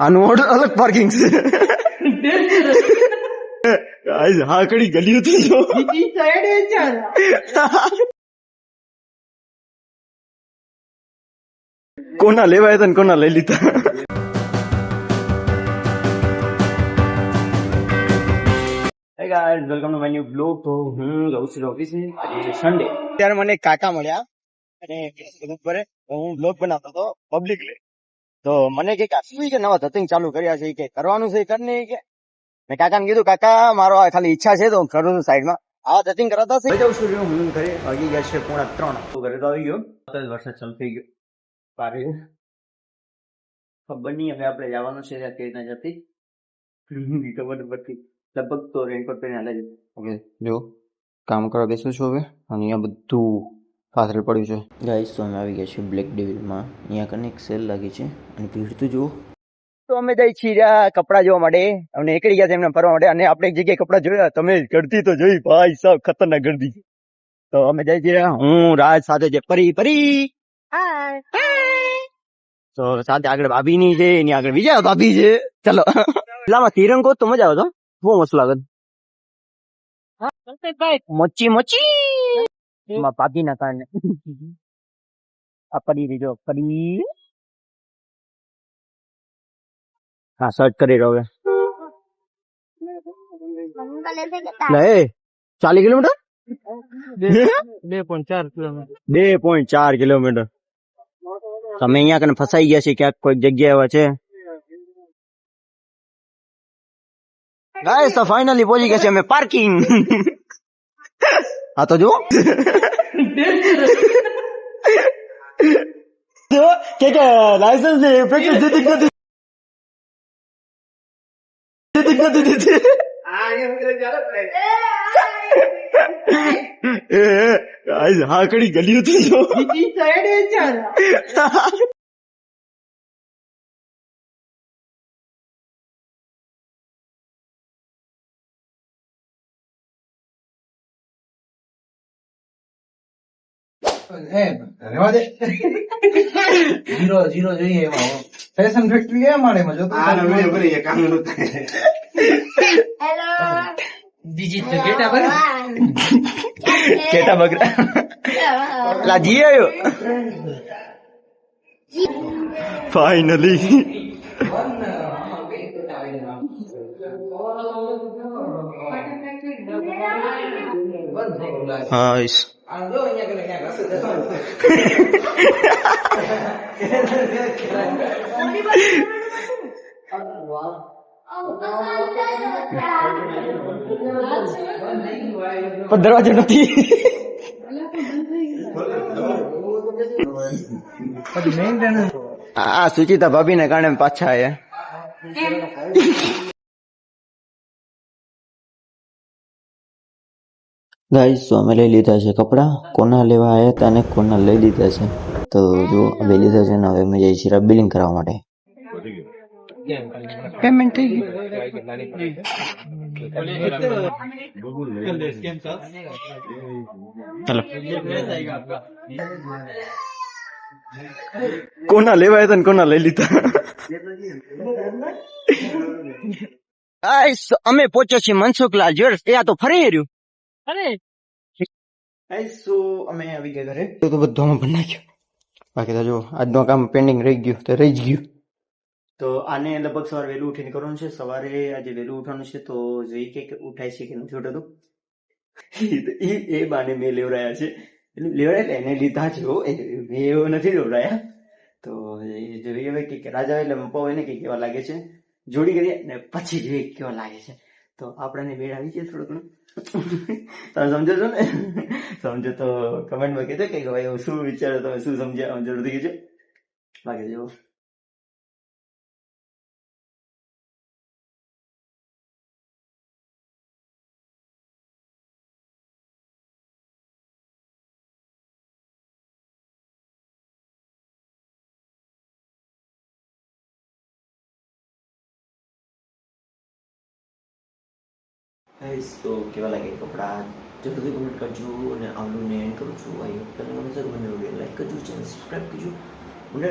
આનું અલગ પાર્કિંગ છે હા કડી ગલી હતી જો કોના લેવાય હતા ને કોના લઈ લીધા. Hey guys, welcome to my new vlog. તો હું રહું છું ઓફિસે. આજે સન્ડે. ત્યારે મને કાકા મળ્યા અને ઉપર હું બ્લોગ બનાવતો હતો પબ્લિકલી. તો મને કે શું કે નવા ધતિંગ ચાલુ કર્યા છે કે કરવાનું છે કરને કે મેં કાકાને કીધું કાકા મારો ખાલી ઈચ્છા છે તો હું કરું છું સાઈડમાં. આ ધતિંગ કરાતા છે જઉં છું હું ઘરે. વાગી ગયા છે 2:30. તો ઘરે તો આવી ગયો. વરસાદ ચાલુ થઈ ગયો પારે. ખબર નહીં હવે આપણે જવાનું છે ત્યાં કેવી રીતના જતી ખબર પડતી. લગભગ તો રેનકોટ પહેરીને હાલે છે. ઓકે જો કામ કરવા બેસું છું હવે. અને અહીંયા બધું પાથરેલ પડ્યું છે. ગાઈસ તો અમે આવી ગયા છીએ બ્લેક ડેવિલમાં. અહીંયા કને એક સેલ લાગી છે અને ભીડ તો જુઓ. તો અમે જઈ છીએ કપડાં જોવા માટે અને નીકળી ગયા છે એમને ફરવા માટે. અને આપણે એક જગ્યાએ કપડાં જોયા તમે ગળદી તો જોઈ ભાઈ સાહેબ ખતરનાક ગળદી. તો અમે જઈ છીએ હું રાજ સાથે છે પરી તો સાથે આગળ ભાભી ની છે એની આગળ બીજા ભાભી છે. ચલો એટલામાં તિરંગો તો મજા આવે તો બહુ મસ્ત લાગે. મોચી ભાભી ના કારણે આ પડી રહી જો પડી. હા સર્ચ કરી રહ્યો હવે. લે 40 કિલોમીટર 2.4 કિલોમીટર. તમે અહીંયા કને ફસાઈ ગયા છે ક્યાંક કોઈક જગ્યા એવા છે. ગાઈસ તો ફાઇનલી પહોંચી ગયા છે અમે પાર્કિંગ. હા તો જો કે લાયસન્સ ને પ્રેક્ટિસ જીતી નથી હા કડી ગલી હતી જો જીરો જોઈએ એમાં ફેશન ફેક્ટરી એ મારે માં જોતો કેટા બગડા લા જી આવ્યો ફાઇનલી. હાઈસ પણ દરવાજો નથી. આ સુચિતા ભાભી ને કારણે પાછા આયા. ગાઈસ તો અમે લઈ લીધા છે કપડા. કોના લેવા આવ્યા હતા અને કોના લઈ લીધા છે. તો જો લઈ લીધા છે ને હવે અમે જઈએ છીએ બિલિંગ કરવા માટે. પેમેન્ટ થઈ ગયું. ચલો કોના લેવા આવ્યા હતા ને કોના લઈ લીધા. અમે પહોંચ્યો છીએ મનસુખલાલ જ્વેલર્સ. એ આ તો ફરી રહ્યું. અમે આવી ગયા ઘરે. તો બધું અમે ભરી નાખ્યું. બાકી તો જો આજનું કામ પેન્ડિંગ રહી ગયું તો રહી જ ગયું. તો આને લગભગ સવારે વહેલું ઉઠીને કરવાનું છે. સવારે આજે વહેલું ઉઠવાનું છે તો જોઈ કે ઉઠાય છે કે નથી ઉઠાતું. એ બાને મેં લેવડાયા છે. લેવડાય એને લીધા છે મેં એવો નથી લેવડાયા. તો જોઈએ હવે કે રાજા એટલે પપ્પા હોય ને કે કેવા લાગે છે જોડી કરીએ ને પછી જોઈએ કેવા લાગે છે. તો આપણને મેળ આવી જાય થોડું ઘણું. તમે સમજો છો ને? સમજો તો કમેન્ટમાં કહેજો કે ભાઈ શું વિચારો તમે શું સમજ્યા જરૂરથી કહેજો. બાકી જો તો કેવા લાગે કપડા જરૂરથી કમેન્ટ કરજો. અને આવડું ને એન્ડ કરું છું. આઈ હોપ તમને ગમે છે. મને વિડીયો લાઈક કરજો, ચેનલ સબસ્ક્રાઈબ કરજો. મને